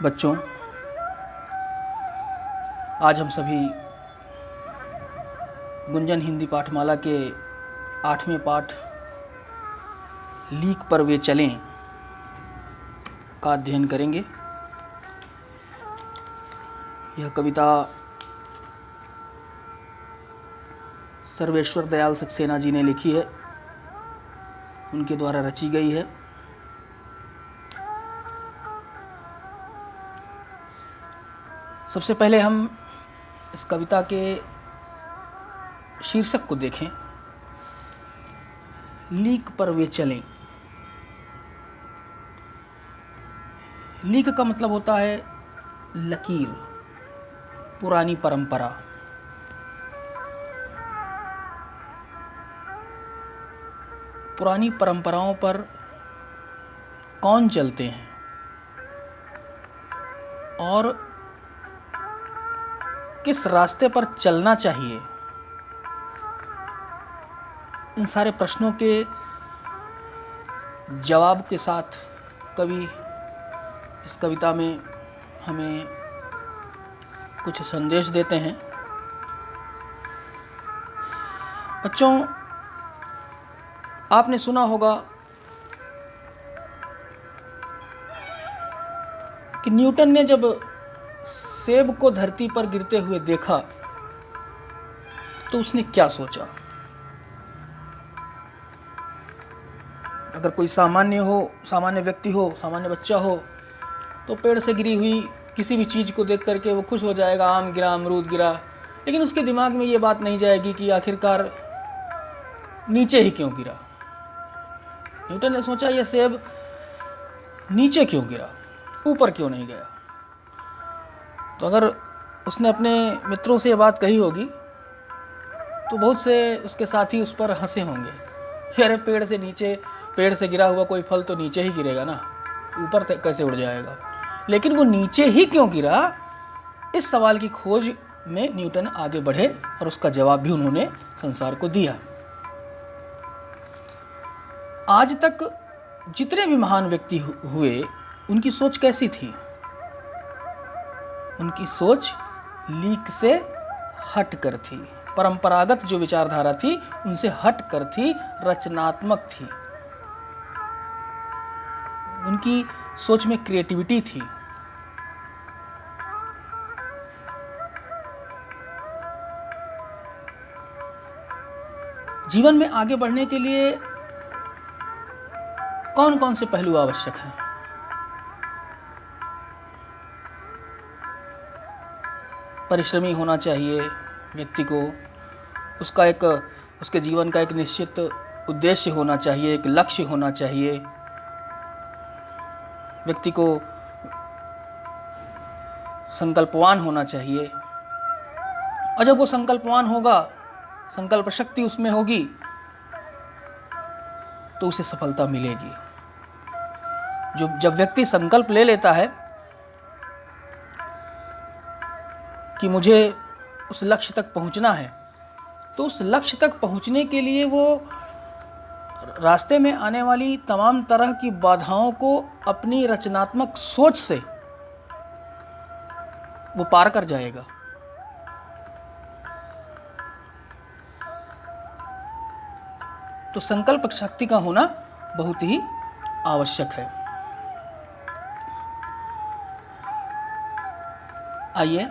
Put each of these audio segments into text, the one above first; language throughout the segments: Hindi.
बच्चों, आज हम सभी गुंजन हिंदी पाठमाला के 8वें पाठ लीक पर वे चलें का अध्ययन करेंगे। यह कविता सर्वेश्वर दयाल सक्सेना जी ने लिखी है, उनके द्वारा रची गई है। सबसे पहले हम इस कविता के शीर्षक को देखें, लीक पर वे चलें। लीक का मतलब होता है लकीर, पुरानी परंपरा। पुरानी परंपराओं पर कौन चलते हैं और किस रास्ते पर चलना चाहिए, इन सारे प्रश्नों के जवाब के साथ कवि इस कविता में हमें कुछ संदेश देते हैं। बच्चों, आपने सुना होगा कि न्यूटन ने जब सेब को धरती पर गिरते हुए देखा तो उसने क्या सोचा। अगर कोई सामान्य व्यक्ति हो, सामान्य बच्चा हो, तो पेड़ से गिरी हुई किसी भी चीज़ को देख करके वो खुश हो जाएगा, आम गिरा, अमरूद गिरा, लेकिन उसके दिमाग में ये बात नहीं जाएगी कि आखिरकार नीचे ही क्यों गिरा। न्यूटन ने सोचा ये सेब नीचे क्यों गिरा, ऊपर क्यों नहीं गया। तो अगर उसने अपने मित्रों से ये बात कही होगी तो बहुत से उसके साथी उस पर हंसे होंगे कि अरे पेड़ से गिरा हुआ कोई फल तो नीचे ही गिरेगा ना, ऊपर कैसे उड़ जाएगा। लेकिन वो नीचे ही क्यों गिरा, इस सवाल की खोज में न्यूटन आगे बढ़े और उसका जवाब भी उन्होंने संसार को दिया। आज तक जितने भी महान व्यक्ति हुए, उनकी सोच कैसी थी? उनकी सोच लीक से हट कर थी, परंपरागत जो विचारधारा थी उनसे हट कर थी, रचनात्मक थी। उनकी सोच में क्रिएटिविटी थी। जीवन में आगे बढ़ने के लिए कौन कौन से पहलू आवश्यक हैं? परिश्रमी होना चाहिए व्यक्ति को, उसके जीवन का एक निश्चित उद्देश्य होना चाहिए, एक लक्ष्य होना चाहिए। व्यक्ति को संकल्पवान होना चाहिए, और जब वो संकल्पवान होगा, संकल्प शक्ति उसमें होगी, तो उसे सफलता मिलेगी। जब व्यक्ति संकल्प ले लेता है कि मुझे उस लक्ष्य तक पहुंचना है, तो उस लक्ष्य तक पहुंचने के लिए वो रास्ते में आने वाली तमाम तरह की बाधाओं को अपनी रचनात्मक सोच से वो पार कर जाएगा। तो संकल्प शक्ति का होना बहुत ही आवश्यक है। आइए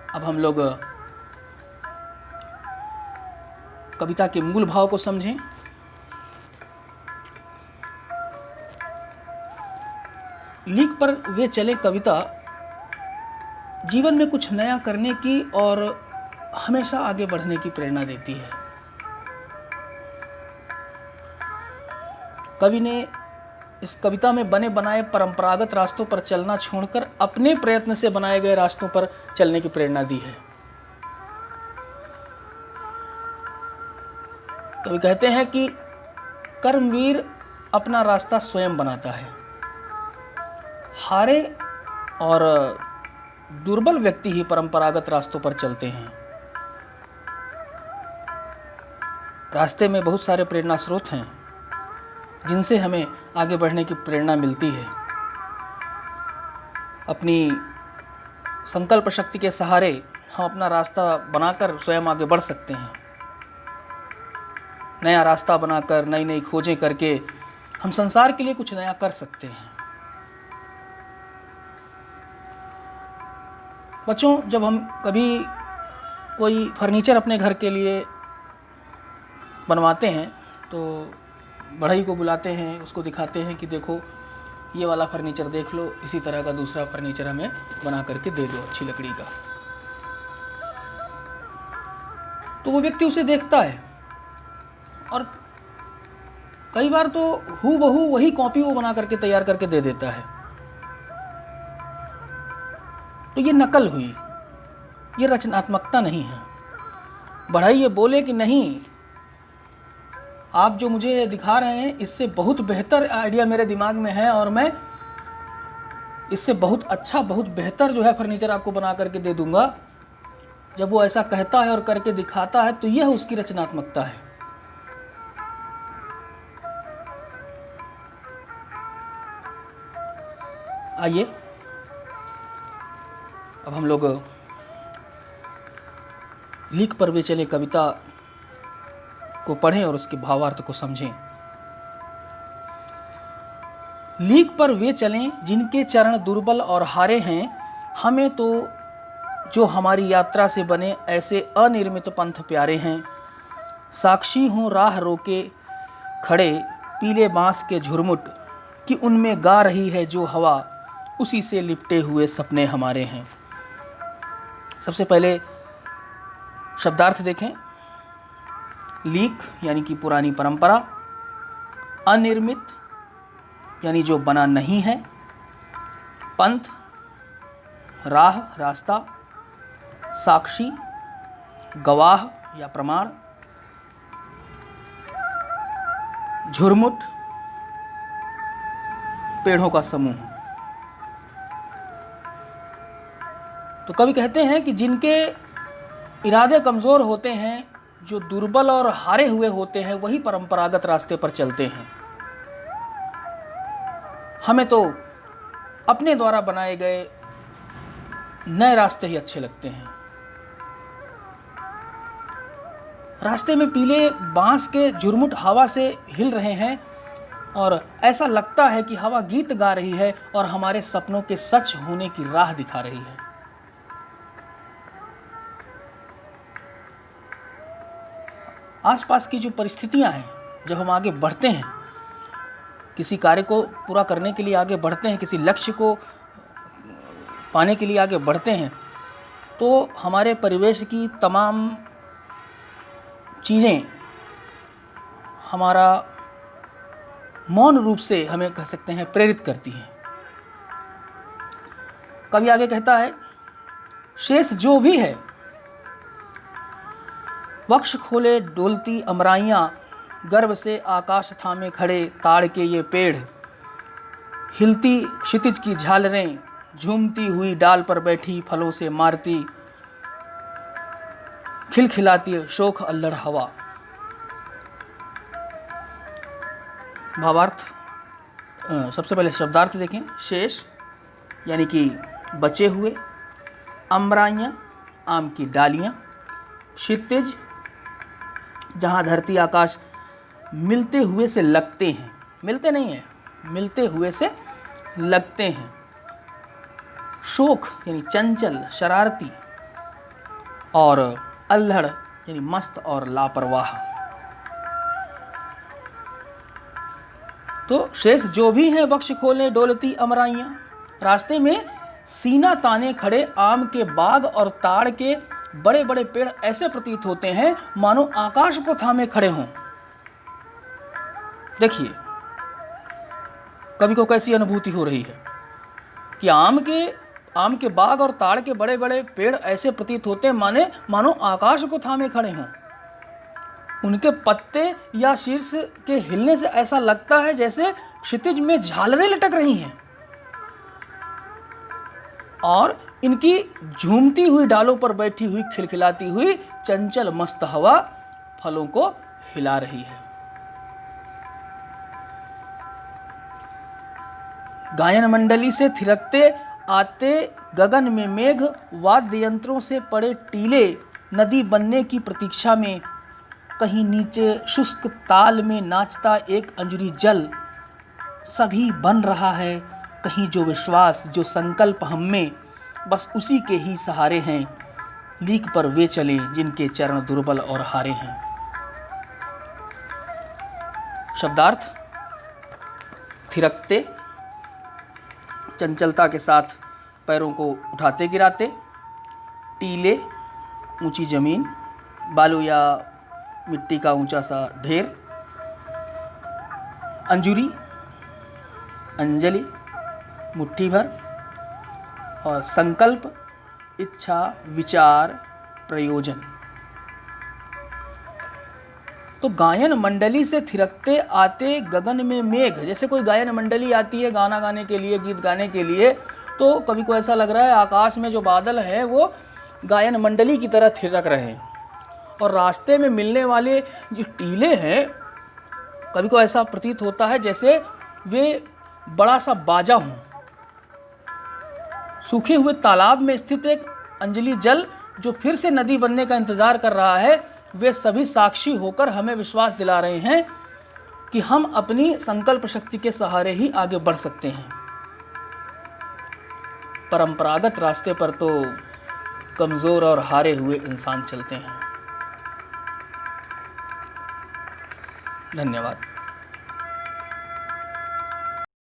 अब हम लोग कविता के मूल भाव को समझें। लीक पर वे चले कविता जीवन में कुछ नया करने की और हमेशा आगे बढ़ने की प्रेरणा देती है। कवि ने इस कविता में बने बनाए परंपरागत रास्तों पर चलना छोड़कर अपने प्रयत्न से बनाए गए रास्तों पर चलने की प्रेरणा दी है। कवि कहते हैं कि कर्मवीर अपना रास्ता स्वयं बनाता है। हारे और दुर्बल व्यक्ति ही परंपरागत रास्तों पर चलते हैं। रास्ते में बहुत सारे प्रेरणा स्रोत हैं जिनसे हमें आगे बढ़ने की प्रेरणा मिलती है। अपनी संकल्प शक्ति के सहारे हम अपना रास्ता बनाकर स्वयं आगे बढ़ सकते हैं। नया रास्ता बनाकर नई नई खोजें करके हम संसार के लिए कुछ नया कर सकते हैं। बच्चों, जब हम कभी कोई फर्नीचर अपने घर के लिए बनवाते हैं तो बढ़ई को बुलाते हैं, उसको दिखाते हैं कि देखो ये वाला फर्नीचर देख लो, इसी तरह का दूसरा फर्नीचर हमें बना करके दे दो अच्छी लकड़ी का। तो वो व्यक्ति उसे देखता है और कई बार तो हूबहू वही कॉपी वो बना करके तैयार करके दे देता है। तो ये नकल हुई, ये रचनात्मकता नहीं है। बढ़ई ये बोले कि नहीं, आप जो मुझे दिखा रहे हैं इससे बहुत बेहतर आइडिया मेरे दिमाग में है और मैं इससे बहुत अच्छा, बहुत बेहतर जो है फर्नीचर आपको बना करके दे दूंगा। जब वो ऐसा कहता है और करके दिखाता है तो यह उसकी रचनात्मकता है। आइए अब हम लोग लीक पर वे चले कविता को पढ़ें और उसके भावार्थ को समझें। लीक पर वे चलें जिनके चरण दुर्बल और हारे हैं, हमें तो जो हमारी यात्रा से बने ऐसे अनिर्मित पंथ प्यारे हैं। साक्षी हों राह रोके खड़े पीले बांस के झुरमुट कि उनमें गा रही है जो हवा, उसी से लिपटे हुए सपने हमारे हैं। सबसे पहले शब्दार्थ देखें। लीक यानी कि पुरानी परंपरा, अनिर्मित यानी जो बना नहीं है, पंथ राह रास्ता, साक्षी गवाह या प्रमाण, झुरमुट पेड़ों का समूह। तो कवि कहते हैं कि जिनके इरादे कमज़ोर होते हैं, जो दुर्बल और हारे हुए होते हैं, वही परंपरागत रास्ते पर चलते हैं। हमें तो अपने द्वारा बनाए गए नए रास्ते ही अच्छे लगते हैं। रास्ते में पीले बांस के झुरमुट हवा से हिल रहे हैं और ऐसा लगता है कि हवा गीत गा रही है और हमारे सपनों के सच होने की राह दिखा रही है। आसपास की जो परिस्थितियां हैं, जब हम आगे बढ़ते हैं, किसी कार्य को पूरा करने के लिए आगे बढ़ते हैं, किसी लक्ष्य को पाने के लिए आगे बढ़ते हैं, तो हमारे परिवेश की तमाम चीज़ें हमारा मौन रूप से, हमें कह सकते हैं, प्रेरित करती हैं। कवि आगे कहता है, शेष जो भी है वक्ष खोले डोलती अमराइयाँ, गर्व से आकाश थामे खड़े ताड़ के ये पेड़, हिलती क्षितिज की झालरें, झूमती हुई डाल पर बैठी फलों से मारती, खिलखिलाती शोख अल्लड़ हवा। भावार्थ, सबसे पहले शब्दार्थ देखें। शेष यानी कि बचे हुए, अमराइयाँ आम की डालियाँ, क्षितिज जहाँ धरती आकाश मिलते हुए से लगते हैं, मिलते नहीं हैं, मिलते हुए से लगते हैं, शोख यानी चंचल शरारती, और अल्हड़ यानी मस्त और लापरवाह। तो शेष जो भी हैं वक्ष खोले डोलती अमराइयाँ, रास्ते में सीना ताने खड़े आम के बाग और ताड़ के बड़े बड़े पेड़ ऐसे प्रतीत होते हैं मानो आकाश को थामे खड़े हों। देखिए कवि को कैसी अनुभूति हो रही है कि आम के बाग और ताड़ के बड़े बड़े पेड़ ऐसे प्रतीत होते हैं मानो आकाश को थामे खड़े हों। उनके पत्ते या शीर्ष के हिलने से ऐसा लगता है जैसे क्षितिज में झालरें लटक रही हैं, और इनकी झूमती हुई डालों पर बैठी हुई खिलखिलाती हुई चंचल मस्त हवा फलों को हिला रही है। गायन मंडली से थिरकते आते गगन में मेघ, वाद्य यंत्रों से पड़े टीले, नदी बनने की प्रतीक्षा में, कहीं नीचे शुष्क ताल में नाचता एक अंजुरी जल। सभी बन रहा है कहीं जो विश्वास, जो संकल्प हम में, बस उसी के ही सहारे हैं। लीक पर वे चले जिनके चरण दुर्बल और हारे हैं। शब्दार्थ: थिरकते, चंचलता के साथ पैरों को उठाते गिराते। टीले, ऊंची जमीन, बालू या मिट्टी का ऊंचा सा ढेर। अंजुरी, अंजलि, मुट्ठी भर। और संकल्प, इच्छा, विचार, प्रयोजन। तो गायन मंडली से थिरकते आते गगन में मेघ, जैसे कोई गायन मंडली आती है गाना गाने के लिए, गीत गाने के लिए, तो कभी को ऐसा लग रहा है आकाश में जो बादल हैं वो गायन मंडली की तरह थिरक रहे हैं, और रास्ते में मिलने वाले जो टीले हैं कभी को ऐसा प्रतीत होता है जैसे वे बड़ा सा बाजा हों। सूखे हुए तालाब में स्थित एक अंजलि जल जो फिर से नदी बनने का इंतजार कर रहा है, वे सभी साक्षी होकर हमें विश्वास दिला रहे हैं कि हम अपनी संकल्प शक्ति के सहारे ही आगे बढ़ सकते हैं। परंपरागत रास्ते पर तो कमजोर और हारे हुए इंसान चलते हैं। धन्यवाद।